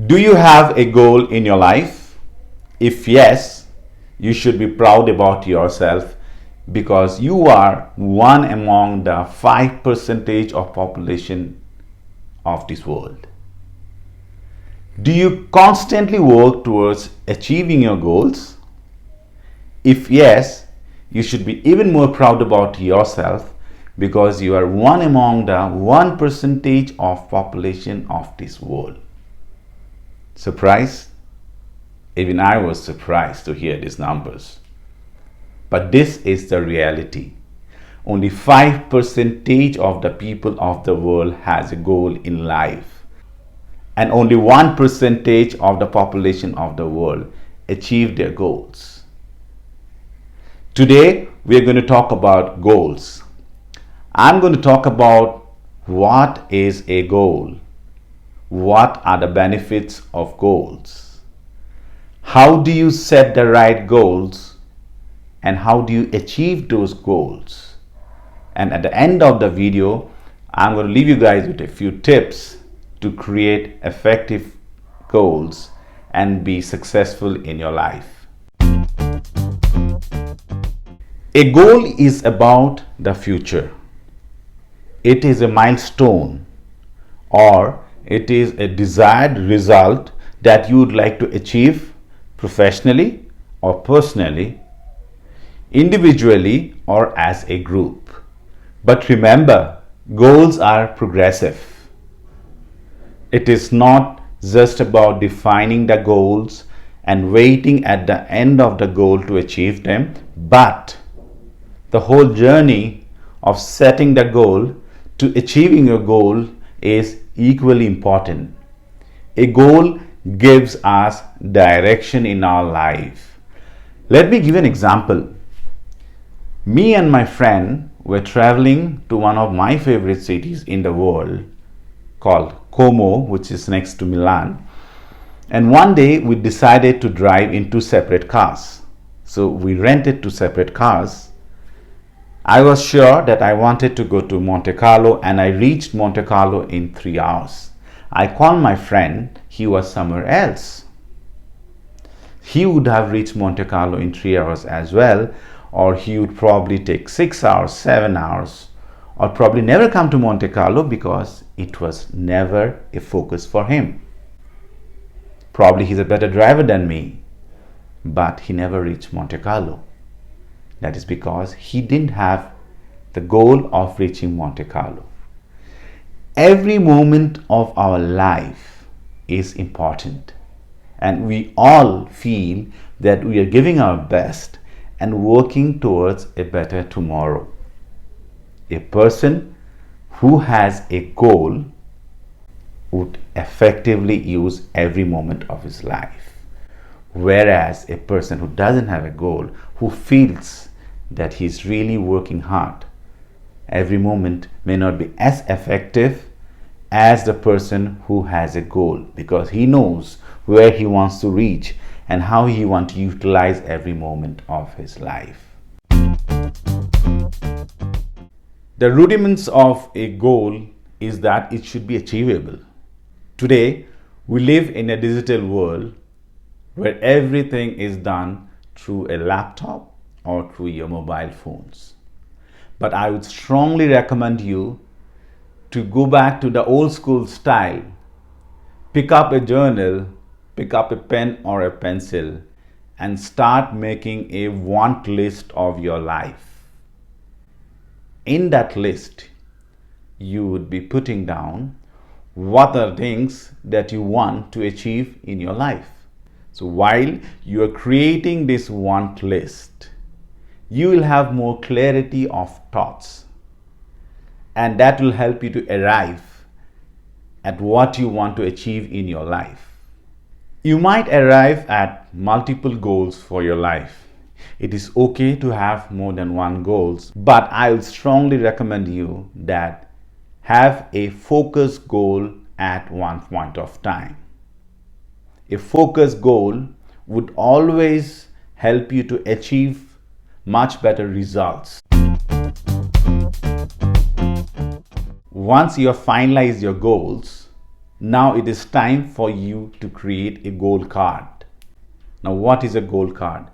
Do you have a goal in your life? If yes, you should be proud about yourself because you are one among the 5% of population of this world. Do you constantly work towards achieving your goals? If yes, you should be even more proud about yourself because you are one among the 1% of population of this world. Surprised? Even I was surprised to hear these numbers. But this is the reality. Only 5% of the people of the world has a goal in life. And only 1% of the population of the world achieve their goals. Today, we are going to talk about goals. I'm going to talk about what is a goal. What are the benefits of goals? How do you set the right goals? And how do you achieve those goals? And at the end of the video, I'm going to leave you guys with a few tips to create effective goals and be successful in your life. A goal is about the future. It is a milestone, or it is a desired result that you would like to achieve professionally or personally, individually or as a group. But remember, goals are progressive. It is not just about defining the goals and waiting at the end of the goal to achieve them, but the whole journey of setting the goal to achieving your goal is equally important. A goal gives us direction in our life. Let me give an example. Me and my friend were traveling to one of my favorite cities in the world called Como, which is next to Milan. And one day we decided to drive in two separate cars. So we rented two separate cars. I was sure that I wanted to go to Monte Carlo, and I reached Monte Carlo in 3 hours. I called my friend, he was somewhere else. He would have reached Monte Carlo in 3 hours as well, or he would probably take 6 hours, 7 hours, or probably never come to Monte Carlo because it was never a focus for him. Probably he's a better driver than me, but he never reached Monte Carlo. That is because he didn't have the goal of reaching Monte Carlo. Every moment of our life is important, and we all feel that we are giving our best and working towards a better tomorrow. A person who has a goal would effectively use every moment of his life, whereas a person who doesn't have a goal, who feels that he's really working hard, every moment may not be as effective as the person who has a goal, because he knows where he wants to reach and how he wants to utilize every moment of his life. The rudiments of a goal is that it should be achievable. Today, we live in a digital world where everything is done through a laptop or through your mobile phones. But I would strongly recommend you to go back to the old school style. Pick up a journal, pick up a pen or a pencil, and start making a want list of your life. In that list, you would be putting down what are things that you want to achieve in your life. So while you are creating this want list, you will have more clarity of thoughts, and that will help you to arrive at what you want to achieve in your life. You might arrive at multiple goals for your life. It is okay to have more than one goals, but I will strongly recommend you that have a focused goal at one point of time. A focused goal would always help you to achieve much better results. Once you have finalized your goals, Now it is time for you to create a goal card. Now, what is a goal card?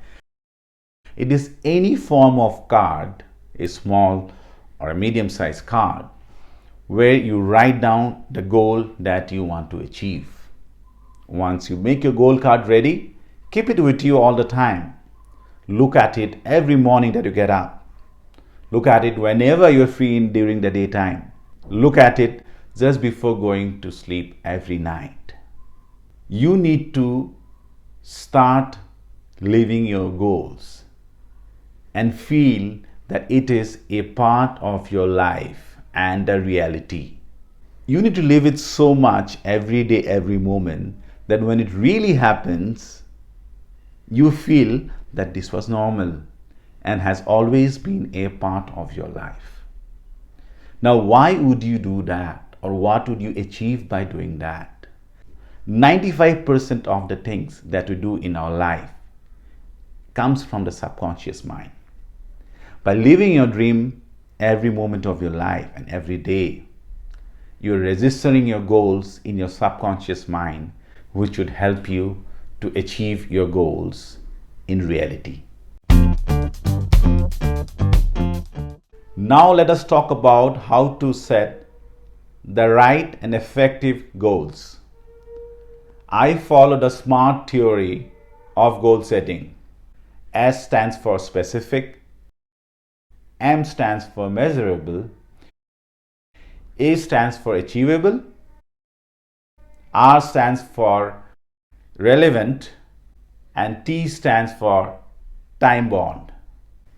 It is any form of card, a small or a medium-sized card, where you write down the goal that you want to achieve. Once you make your goal card ready, keep it with you all the time. Look at it every morning that you get up. Look at it whenever you're free during the daytime. Look at it just before going to sleep every night. You need to start living your goals and feel that it is a part of your life and a reality. You need to live it so much every day, every moment, that when it really happens, you feel that this was normal and has always been a part of your life. Now, why would you do that, or what would you achieve by doing that? 95% of the things that we do in our life comes from the subconscious mind. By living your dream every moment of your life and every day, you're registering your goals in your subconscious mind, which would help you to achieve your goals in reality. Now let us talk about how to set the right and effective goals. I follow the SMART theory of goal setting. S stands for specific, M stands for measurable, A stands for achievable, R stands for relevant, and T stands for time bound.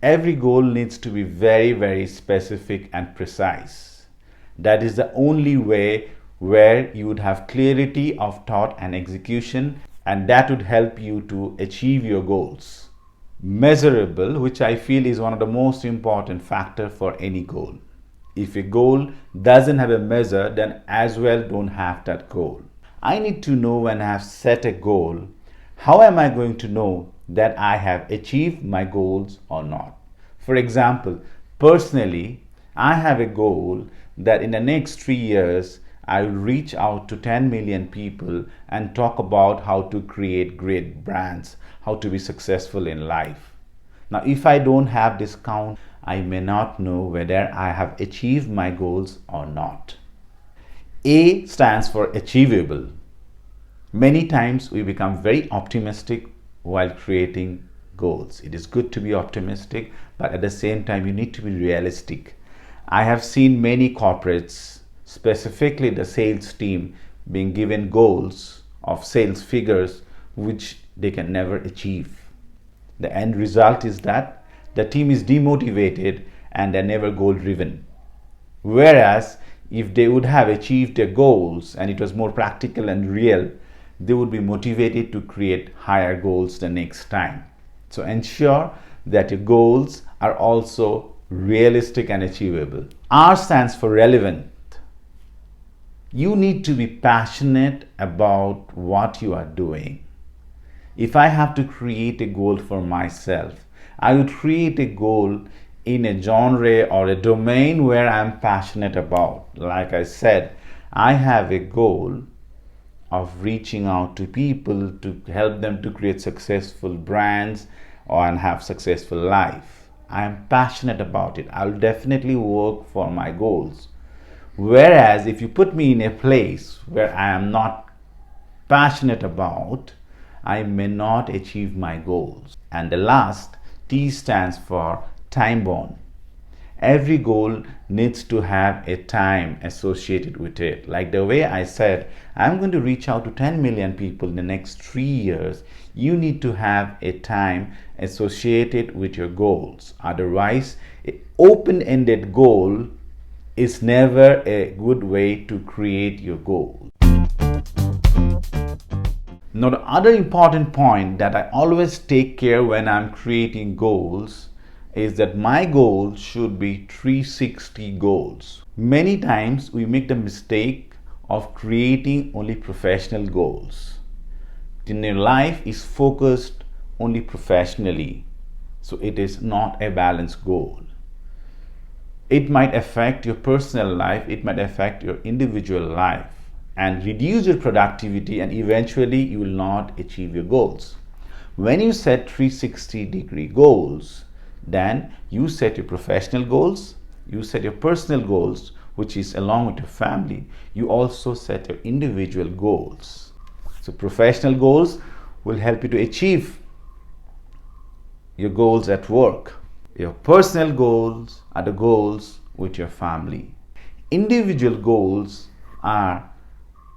Every goal needs to be very, very specific and precise. That is the only way where you would have clarity of thought and execution, and that would help you to achieve your goals. Measurable, which I feel is one of the most important factor for any goal. If a goal doesn't have a measure, then as well don't have that goal. I need to know when I have set a goal, how am I going to know that I have achieved my goals or not? For example, personally, I have a goal that in the next 3 years, I will reach out to 10 million people and talk about how to create great brands, how to be successful in life. Now, if I don't have this count, I may not know whether I have achieved my goals or not. A stands for achievable. Many times we become very optimistic while creating goals. It is good to be optimistic, but at the same time, you need to be realistic. I have seen many corporates, specifically the sales team, being given goals of sales figures which they can never achieve. The end result is that the team is demotivated and they're never goal driven. Whereas if they would have achieved their goals and it was more practical and real, they would be motivated to create higher goals the next time. So ensure that your goals are also realistic and achievable. R stands for relevant. You need to be passionate about what you are doing. If I have to create a goal for myself, I would create a goal in a genre or a domain where I'm passionate about. Like I said, I have a goal of reaching out to people to help them to create successful brands and have successful life. I'm passionate about it. I'll definitely work for my goals. Whereas if you put me in a place where I am not passionate about, I may not achieve my goals. And the last, T stands for time bound. Every goal needs to have a time associated with it. Like the way I said, I'm going to reach out to 10 million people in the next 3 years. You need to have a time associated with your goals. Otherwise, an open-ended goal is never a good way to create your goal. Now, the other important point that I always take care when I'm creating goals is that my goals should be 360 goals. Many times we make the mistake of creating only professional goals. Then your life is focused only professionally, so it is not a balanced goal. It might affect your personal life, it might affect your individual life. and reduce your productivity, and eventually you will not achieve your goals. When you set 360-degree goals, then you set your professional goals, you set your personal goals, which is along with your family. You also set your individual goals. So professional goals will help you to achieve your goals at work. Your personal goals are the goals with your family. Individual goals are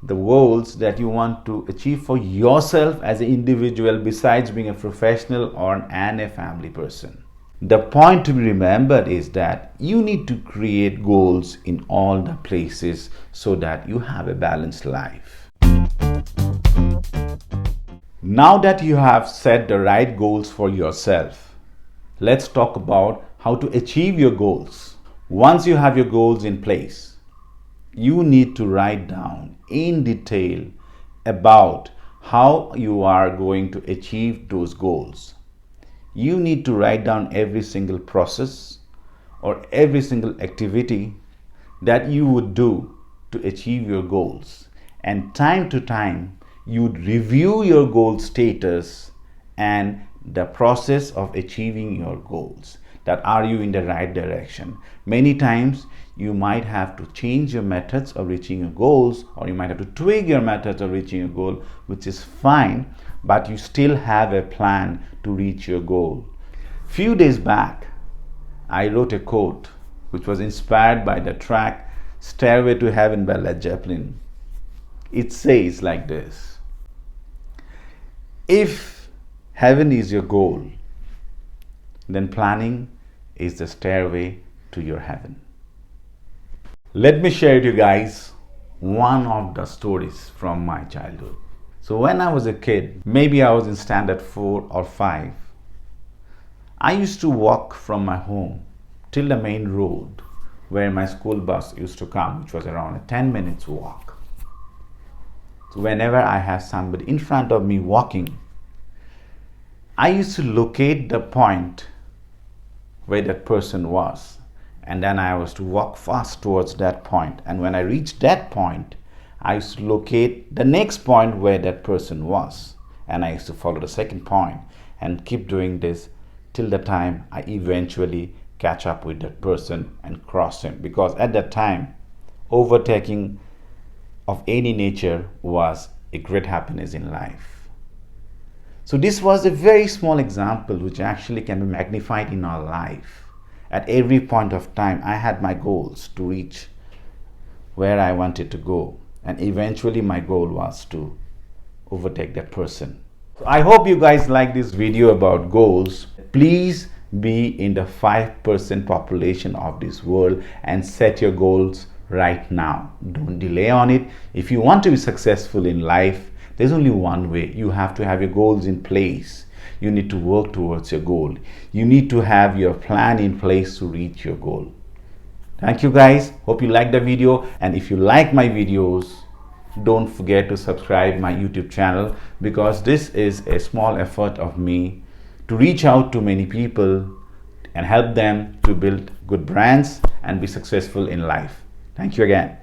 the goals that you want to achieve for yourself as an individual, besides being a professional and a family person. The point to be remembered is that you need to create goals in all the places so that you have a balanced life. Now that you have set the right goals for yourself, let's talk about how to achieve your goals. Once you have your goals in place, you need to write down in detail about how you are going to achieve those goals. You need to write down every single process or every single activity that you would do to achieve your goals. And time to time, you would review your goal status and the process of achieving your goals. That are you in the right direction? Many times you might have to change your methods of reaching your goals, or you might have to tweak your methods of reaching your goal, which is fine, but you still have a plan to reach your goal. Few days back, I wrote a quote which was inspired by the track Stairway to Heaven by Led Zeppelin. It says like this: if heaven is your goal, then planning is the stairway to your heaven. Let me share with you guys one of the stories from my childhood. So when I was a kid, maybe I was in standard 4 or 5, I used to walk from my home till the main road where my school bus used to come, which was around a 10 minutes walk. So whenever I have somebody in front of me walking, I used to locate the point where that person was, and then I was to walk fast towards that point. And when I reached that point, I used to locate the next point where that person was, and I used to follow the second point and keep doing this till the time I eventually catch up with that person and cross him, because at that time overtaking of any nature was a great happiness in life. So this was a very small example which actually can be magnified in our life. At every point of time, I had my goals to reach where I wanted to go, and eventually my goal was to overtake that person. So I hope you guys like this video about goals. Please be in the 5% population of this world and set your goals right now. Don't delay on it. If you want to be successful in life, there's only one way. You have to have your goals in place. You need to work towards your goal. You need to have your plan in place to reach your goal. Thank you guys. Hope you liked the video. And if you like my videos, don't forget to subscribe my YouTube channel, because this is a small effort of me to reach out to many people and help them to build good brands and be successful in life. Thank you again.